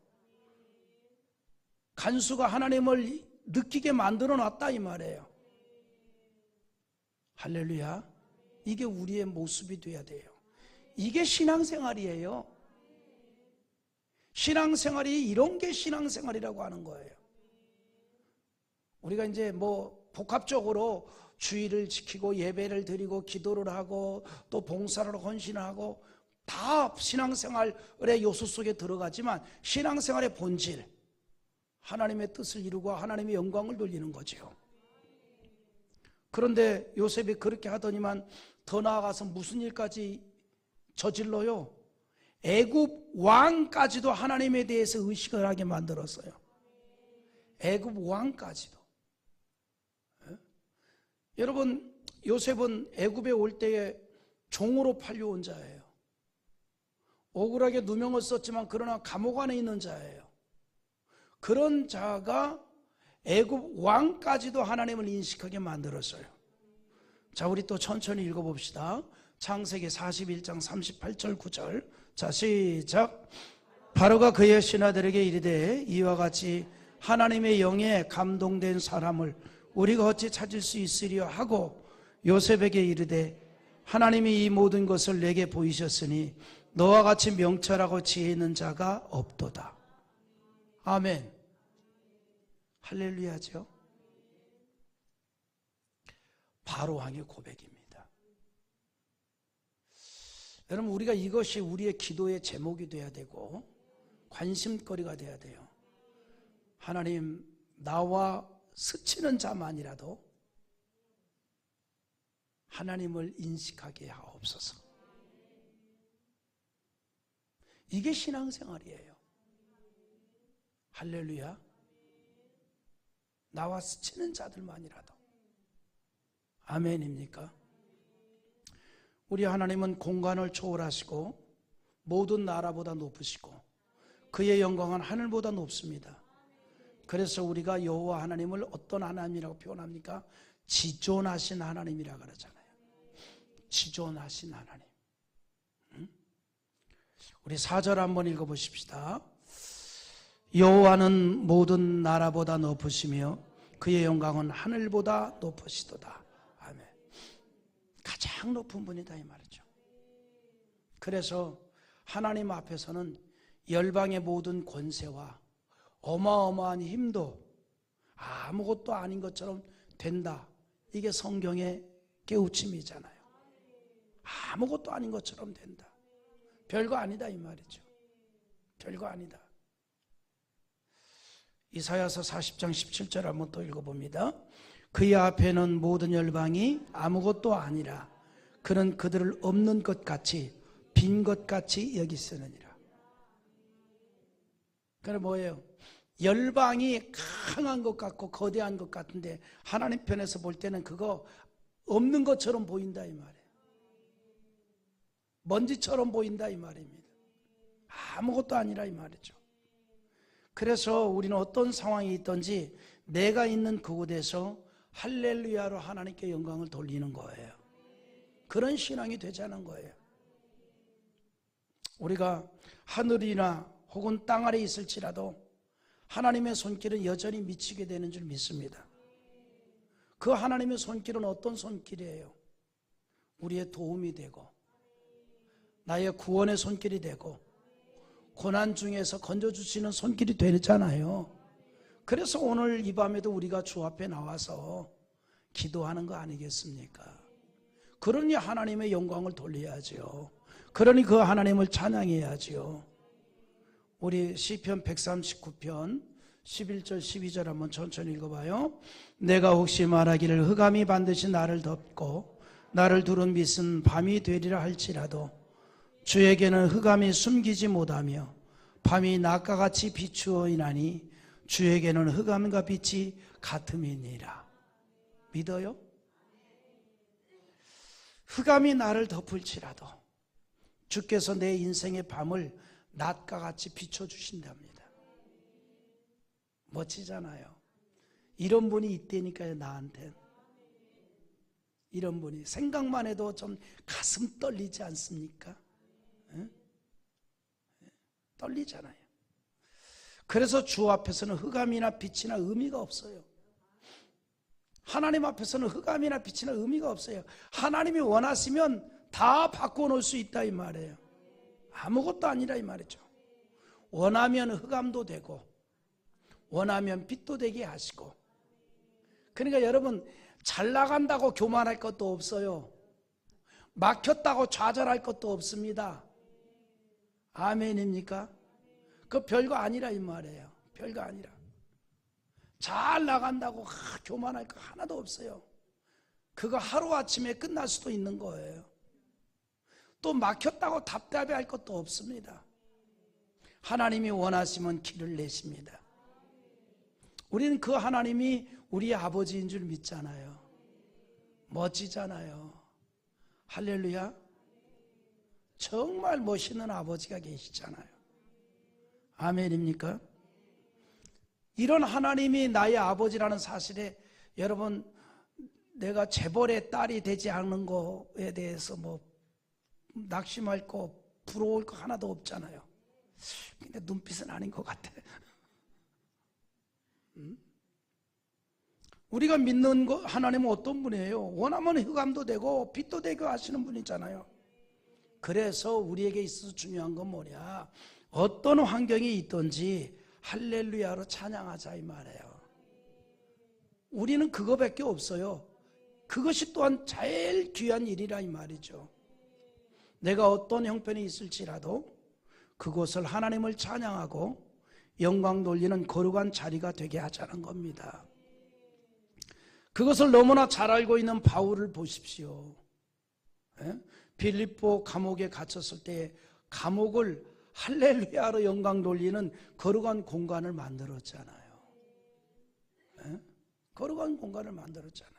간수가 하나님을 느끼게 만들어 놨다 이 말이에요. 할렐루야. 이게 우리의 모습이 돼야 돼요. 이게 신앙생활이에요. 신앙생활이 이런 게 신앙생활이라고 하는 거예요. 우리가 이제 뭐 복합적으로 주의를 지키고 예배를 드리고 기도를 하고 또 봉사를 헌신하고 다 신앙생활의 요소 속에 들어가지만 신앙생활의 본질, 하나님의 뜻을 이루고 하나님의 영광을 돌리는 거죠. 그런데 요셉이 그렇게 하더니만 더 나아가서 무슨 일까지 저질러요? 애굽 왕까지도 하나님에 대해서 의식을 하게 만들었어요. 애굽 왕까지도. 여러분, 요셉은 애굽에 올 때에 종으로 팔려온 자예요. 억울하게 누명을 썼지만 그러나 감옥 안에 있는 자예요. 그런 자가 애굽 왕까지도 하나님을 인식하게 만들었어요. 자, 우리 또 천천히 읽어봅시다. 창세기 41장 38절 9절. 자, 시작. 바로가 그의 신하들에게 이르되 이와 같이 하나님의 영에 감동된 사람을 우리가 어찌 찾을 수 있으리요 하고 요셉에게 이르되 하나님이 이 모든 것을 내게 보이셨으니 너와 같이 명철하고 지혜 있는 자가 없도다. 아멘. 할렐루야죠. 바로 왕의 고백입니다. 여러분, 우리가 이것이 우리의 기도의 제목이 돼야 되고 관심거리가 돼야 돼요. 하나님, 나와 스치는 자만이라도 하나님을 인식하게 하옵소서. 이게 신앙생활이에요. 할렐루야. 나와 스치는 자들만이라도. 아멘입니까? 우리 하나님은 공간을 초월하시고 모든 나라보다 높으시고 그의 영광은 하늘보다 높습니다. 그래서 우리가 여호와 하나님을 어떤 하나님이라고 표현합니까? 지존하신 하나님이라고 그러잖아요. 지존하신 하나님. 우리 4절 한번 읽어보십시다. 여호와는 모든 나라보다 높으시며 그의 영광은 하늘보다 높으시도다. 아멘. 가장 높은 분이다 이 말이죠. 그래서 하나님 앞에서는 열방의 모든 권세와 어마어마한 힘도 아무것도 아닌 것처럼 된다. 이게 성경의 깨우침이잖아요. 아무것도 아닌 것처럼 된다. 별거 아니다 이 말이죠. 별거 아니다. 이사야서 40장 17절 한번 또 읽어봅니다. 그의 앞에는 모든 열방이 아무것도 아니라 그는 그들을 없는 것 같이 빈 것 같이 여기시느니라. 그래 뭐예요? 열방이 강한 것 같고 거대한 것 같은데 하나님 편에서 볼 때는 그거 없는 것처럼 보인다 이 말이에요. 먼지처럼 보인다 이 말입니다. 아무것도 아니라 이 말이죠. 그래서 우리는 어떤 상황이 있든지 내가 있는 그곳에서 할렐루야로 하나님께 영광을 돌리는 거예요. 그런 신앙이 되자는 거예요. 우리가 하늘이나 혹은 땅 아래 있을지라도 하나님의 손길은 여전히 미치게 되는 줄 믿습니다. 그 하나님의 손길은 어떤 손길이에요? 우리의 도움이 되고 나의 구원의 손길이 되고 고난 중에서 건져주시는 손길이 되잖아요. 그래서 오늘 이 밤에도 우리가 주 앞에 나와서 기도하는 거 아니겠습니까? 그러니 하나님의 영광을 돌려야죠. 그러니 그 하나님을 찬양해야죠. 우리 시편 139편 11절 12절 한번 천천히 읽어봐요. 내가 혹시 말하기를 흑암이 반드시 나를 덮고 나를 두른 빛은 밤이 되리라 할지라도 주에게는 흑암이 숨기지 못하며 밤이 낮과 같이 비추어이나니 주에게는 흑암과 빛이 같음이니라. 믿어요? 흑암이 나를 덮을지라도 주께서 내 인생의 밤을 낮과 같이 비춰주신답니다. 멋지잖아요. 이런 분이 있다니까요. 나한테 이런 분이 생각만 해도 좀 가슴 떨리지 않습니까? 응? 떨리잖아요. 그래서 주 앞에서는 흑암이나 빛이나 의미가 없어요. 하나님 앞에서는 흑암이나 빛이나 의미가 없어요. 하나님이 원하시면 다 바꿔놓을 수 있다 이 말이에요. 아무것도 아니라 이 말이죠. 원하면 흑암도 되고 원하면 빛도 되게 하시고. 그러니까 여러분, 잘 나간다고 교만할 것도 없어요. 막혔다고 좌절할 것도 없습니다. 아멘입니까? 그 별거 아니라 이 말이에요. 별거 아니라. 잘 나간다고 교만할 거 하나도 없어요. 그거 하루아침에 끝날 수도 있는 거예요. 또 막혔다고 답답해할 것도 없습니다. 하나님이 원하시면 길을 내십니다. 우리는 그 하나님이 우리 아버지인 줄 믿잖아요. 멋지잖아요. 할렐루야. 정말 멋있는 아버지가 계시잖아요. 아멘입니까? 이런 하나님이 나의 아버지라는 사실에 여러분, 내가 재벌의 딸이 되지 않는 거에 대해서 뭐 낙심할 거, 부러울 거 하나도 없잖아요. 근데 눈빛은 아닌 것 같아. 우리가 믿는 하나님은 어떤 분이에요? 원하면 흑암도 되고 빛도 되고 하시는 분이잖아요. 그래서 우리에게 있어서 중요한 건 뭐냐? 어떤 환경이 있든지 할렐루야로 찬양하자 이 말이에요. 우리는 그거밖에 없어요. 그것이 또한 제일 귀한 일이라 이 말이죠. 내가 어떤 형편이 있을지라도 그곳을 하나님을 찬양하고 영광 돌리는 거룩한 자리가 되게 하자는 겁니다. 그것을 너무나 잘 알고 있는 바울을 보십시오. 빌립보 감옥에 갇혔을 때 감옥을 할렐루야로 영광 돌리는 거룩한 공간을 만들었잖아요. 거룩한 공간을 만들었잖아요.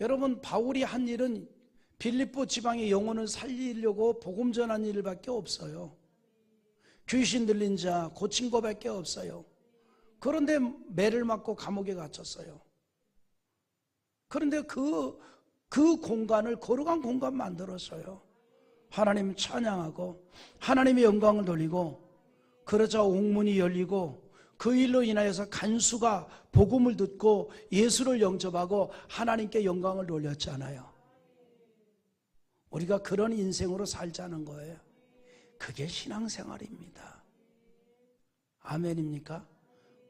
여러분, 바울이 한 일은 빌립보 지방의 영혼을 살리려고 복음 전한 일밖에 없어요. 귀신 들린 자 고친 거밖에 없어요. 그런데 매를 맞고 감옥에 갇혔어요. 그런데 그 공간을 거룩한 공간 만들었어요. 하나님 찬양하고 하나님의 영광을 돌리고, 그러자 옥문이 열리고 그 일로 인하여서 간수가 복음을 듣고 예수를 영접하고 하나님께 영광을 돌렸잖아요. 우리가 그런 인생으로 살자는 거예요. 그게 신앙생활입니다. 아멘입니까?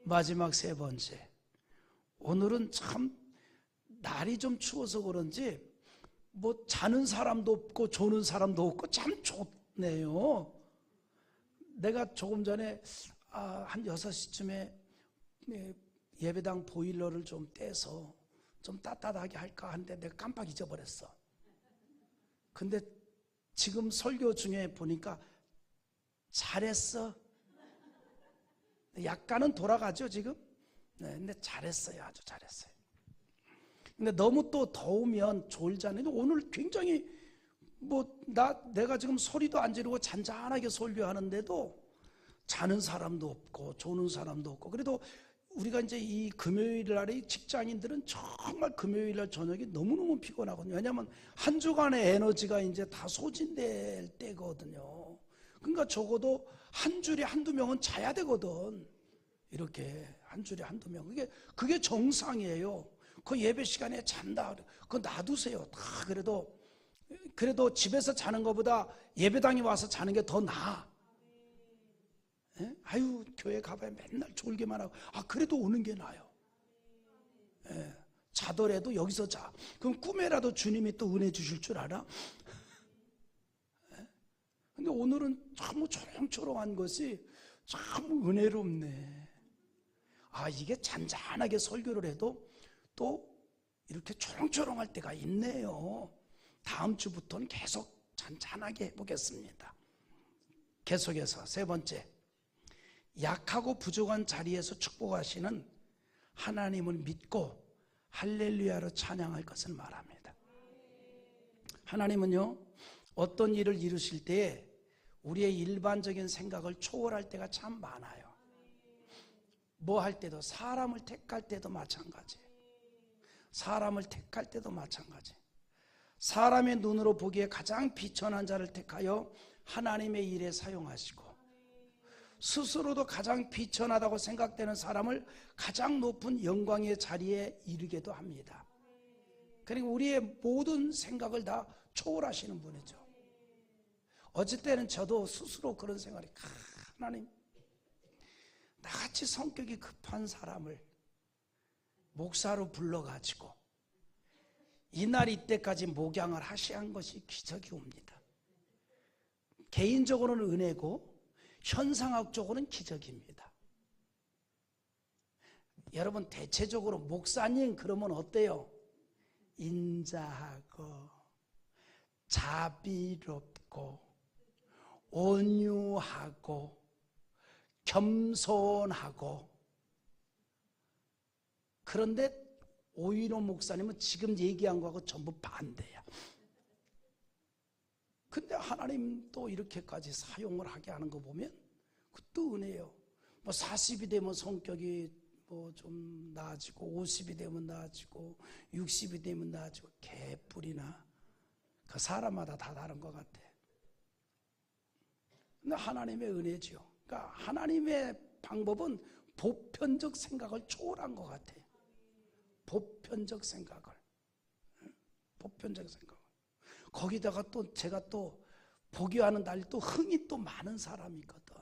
마지막 세 번째, 오늘은 참 날이 좀 추워서 그런지 뭐 자는 사람도 없고 조는 사람도 없고 참 좋네요. 내가 조금 전에 한 6시쯤에 예배당 보일러를 좀 떼서 좀 따뜻하게 할까 하는데 내가 깜빡 잊어버렸어. 근데 지금 설교 중에 보니까 잘했어. 약간은 돌아가죠 지금. 네, 근데 잘했어요. 아주 잘했어요. 근데 너무 또 더우면 졸잖아요. 오늘 굉장히 내가 지금 소리도 안 지르고 잔잔하게 설교하는데도 자는 사람도 없고 조는 사람도 없고. 그래도 우리가 이제 이 금요일 날에 직장인들은 정말 금요일 날 저녁이 너무너무 피곤하거든요. 왜냐하면 한 주간의 에너지가 이제 다 소진될 때거든요. 그러니까 적어도 한 줄에 한두 명은 자야 되거든. 이렇게 한 줄에 한두 명. 그게 정상이에요. 그 예배 시간에 잔다. 그거 놔두세요. 다 그래도 집에서 자는 것보다 예배당에 와서 자는 게 더 나아. 예? 아유, 교회 가봐야 맨날 졸기만 하고. 그래도 오는 게 나아요. 예. 자더라도 여기서 자. 그럼 꿈에라도 주님이 또 은혜 주실 줄 알아? 예? 근데 오늘은 참 초롱초롱한 것이 참 은혜롭네. 이게 잔잔하게 설교를 해도 또 이렇게 초롱초롱할 때가 있네요. 다음 주부터는 계속 잔잔하게 해보겠습니다. 계속해서 세 번째, 약하고 부족한 자리에서 축복하시는 하나님을 믿고 할렐루야로 찬양할 것을 말합니다. 하나님은요, 어떤 일을 이루실 때에 우리의 일반적인 생각을 초월할 때가 참 많아요. 뭐 할 때도, 사람을 택할 때도 마찬가지. 사람을 택할 때도 마찬가지. 사람의 눈으로 보기에 가장 비천한 자를 택하여 하나님의 일에 사용하시고, 스스로도 가장 비천하다고 생각되는 사람을 가장 높은 영광의 자리에 이르게도 합니다. 그리고 우리의 모든 생각을 다 초월하시는 분이죠. 어쩔 때는 저도 스스로 그런 생각이, 하나님, 나같이 성격이 급한 사람을 목사로 불러가지고 이날 이때까지 목양을 하시한 것이 기적이 옵니다. 개인적으로는 은혜고 현상학적으로는 기적입니다. 여러분, 대체적으로 목사님 그러면 어때요? 인자하고 자비롭고 온유하고 겸손하고. 그런데 오히려 목사님은 지금 얘기한 거하고 전부 반대야. 근데 하나님 또 이렇게까지 사용을 하게 하는 거 보면 그것도 은혜예요. 40이 되면 성격이 좀 나아지고, 50이 되면 나아지고, 60이 되면 나아지고, 개뿔이나. 그 사람마다 다 다른 것 같아. 근데 하나님의 은혜죠. 그러니까 하나님의 방법은 보편적 생각을 초월한 것 같아. 보편적 생각을. 보편적 생각을. 거기다가 또 제가 또 보기와는 달리 또 흥이 또 많은 사람이거든.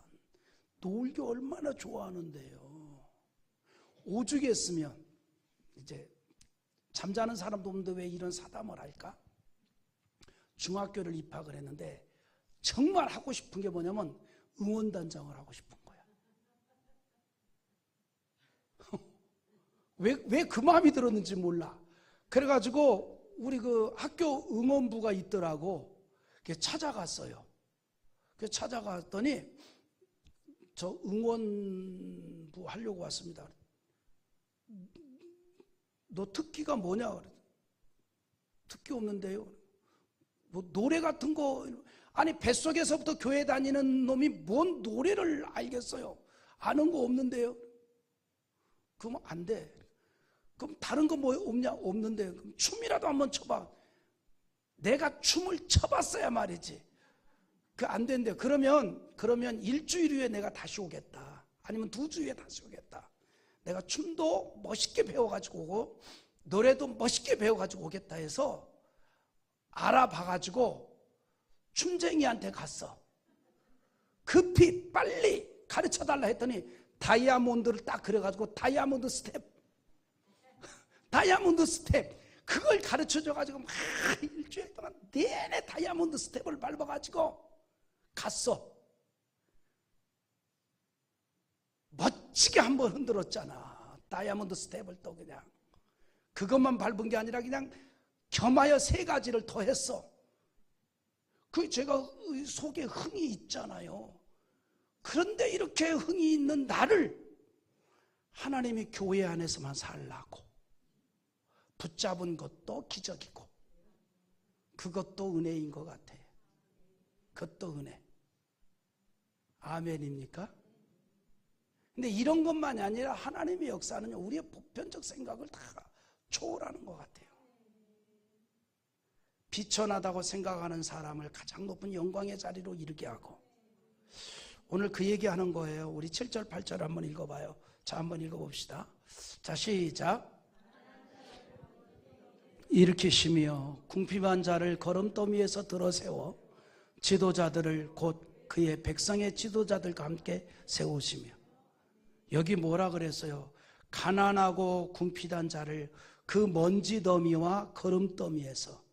놀기 얼마나 좋아하는데요. 오죽했으면 이제 잠자는 사람도 없는데 왜 이런 사담을 할까? 중학교를 입학을 했는데 정말 하고 싶은 게 뭐냐면 응원단장을 하고 싶은 거야. 왜 그 마음이 들었는지 몰라. 그래가지고 우리 그 학교 응원부가 있더라고. 찾아갔어요. 찾아갔더니 저 응원부 하려고 왔습니다. 너 특기가 뭐냐? 특기 없는데요. 뭐 노래 같은 거. 아니 뱃속에서부터 교회 다니는 놈이 뭔 노래를 알겠어요. 아는 거 없는데요. 그럼 안 돼. 그럼 다른 거 뭐 없냐? 없는데 그럼 춤이라도 한번 춰봐. 내가 춤을 춰봤어야 말이지. 그 안 된대요. 그러면 일주일 후에 내가 다시 오겠다. 아니면 2주 후에 다시 오겠다. 내가 춤도 멋있게 배워가지고 오고 노래도 멋있게 배워가지고 오겠다 해서 알아봐가지고 춤쟁이한테 갔어. 급히 빨리 가르쳐달라 했더니 다이아몬드를 딱 그려가지고 다이아몬드 스텝 그걸 가르쳐줘가지고 막 일주일 동안 내내 다이아몬드 스텝을 밟아가지고 갔어. 멋지게 한번 흔들었잖아. 다이아몬드 스텝을 또 그냥 그것만 밟은 게 아니라 그냥 겸하여 3가지를 더 했어. 그 제가 속에 흥이 있잖아요. 그런데 이렇게 흥이 있는 나를 하나님이 교회 안에서만 살라고 붙잡은 것도 기적이고 그것도 은혜인 것 같아. 그것도 은혜. 아멘입니까? 근데 이런 것만이 아니라 하나님의 역사는 우리의 보편적 생각을 다 초월하는 것 같아요. 비천하다고 생각하는 사람을 가장 높은 영광의 자리로 이르게 하고, 오늘 그 얘기하는 거예요. 우리 7절 8절 한번 읽어봐요. 자, 한번 읽어봅시다. 자, 시작. 일으키시며 궁핍한 자를 걸음더미에서 들어세워 지도자들을 곧 그의 백성의 지도자들과 함께 세우시며. 여기 뭐라 그랬어요? 가난하고 궁핍한 자를 그 먼지더미와 걸음더미에서.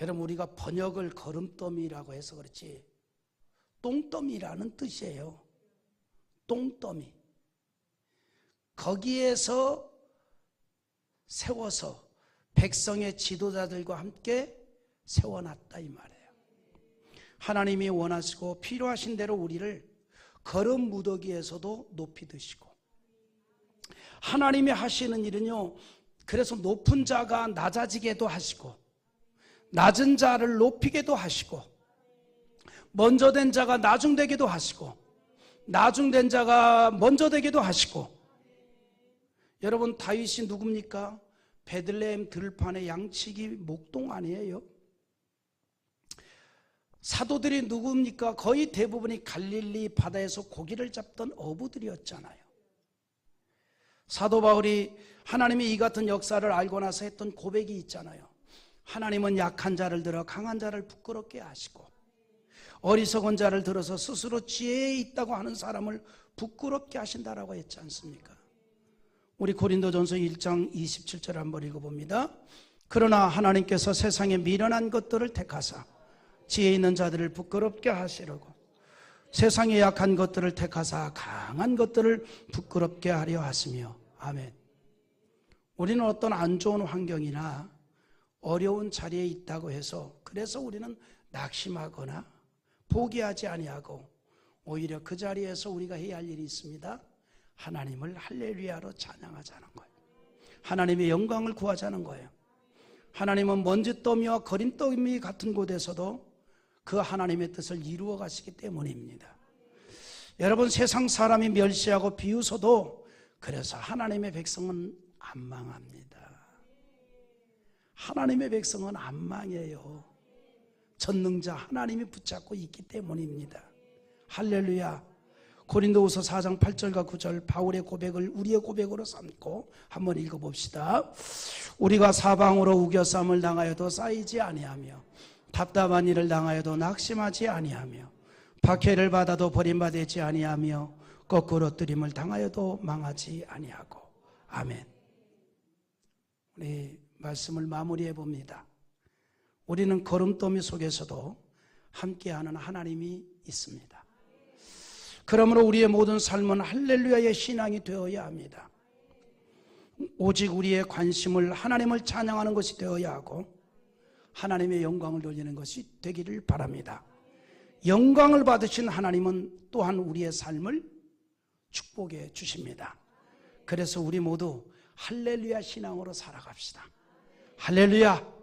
여러분, 우리가 번역을 걸음더미라고 해서 그렇지 똥더미라는 뜻이에요. 똥더미. 거기에서 세워서 백성의 지도자들과 함께 세워놨다 이 말이에요. 하나님이 원하시고 필요하신 대로 우리를 걸음 무더기에서도 높이 드시고, 하나님이 하시는 일은요, 그래서 높은 자가 낮아지게도 하시고 낮은 자를 높이게도 하시고, 먼저 된 자가 나중되게도 하시고 나중된 자가 먼저 되게도 하시고. 여러분, 다윗이 누굽니까? 베들레헴 들판의 양치기 목동 아니에요? 사도들이 누굽니까? 거의 대부분이 갈릴리 바다에서 고기를 잡던 어부들이었잖아요. 사도 바울이 하나님이 이 같은 역사를 알고 나서 했던 고백이 있잖아요. 하나님은 약한 자를 들어 강한 자를 부끄럽게 하시고 어리석은 자를 들어서 스스로 지혜에 있다고 하는 사람을 부끄럽게 하신다라고 했지 않습니까? 우리 고린도전서 1장 27절 한번 읽어봅니다. 그러나 하나님께서 세상에 미련한 것들을 택하사 지혜 있는 자들을 부끄럽게 하시려고 세상에 약한 것들을 택하사 강한 것들을 부끄럽게 하려 하시며. 아멘. 우리는 어떤 안 좋은 환경이나 어려운 자리에 있다고 해서 그래서 우리는 낙심하거나 포기하지 아니하고 오히려 그 자리에서 우리가 해야 할 일이 있습니다. 하나님을 할렐루야로 찬양하자는 거예요. 하나님의 영광을 구하자는 거예요. 하나님은 먼지더미와 거린더미 같은 곳에서도 그 하나님의 뜻을 이루어 가시기 때문입니다. 여러분, 세상 사람이 멸시하고 비웃어도 그래서 하나님의 백성은 안 망합니다. 하나님의 백성은 안 망해요. 전능자 하나님이 붙잡고 있기 때문입니다. 할렐루야. 고린도후서 4장 8절과 9절 바울의 고백을 우리의 고백으로 삼고 한번 읽어봅시다. 우리가 사방으로 우겨쌈을 당하여도 쌓이지 아니하며 답답한 일을 당하여도 낙심하지 아니하며 박해를 받아도 버림받지 아니하며 거꾸로 뜨림을 당하여도 망하지 아니하고. 아멘. 우리 말씀을 마무리해 봅니다. 우리는 걸음더미 속에서도 함께하는 하나님이 있습니다. 그러므로 우리의 모든 삶은 할렐루야의 신앙이 되어야 합니다. 오직 우리의 관심을 하나님을 찬양하는 것이 되어야 하고 하나님의 영광을 돌리는 것이 되기를 바랍니다. 영광을 받으신 하나님은 또한 우리의 삶을 축복해 주십니다. 그래서 우리 모두 할렐루야 신앙으로 살아갑시다. 할렐루야.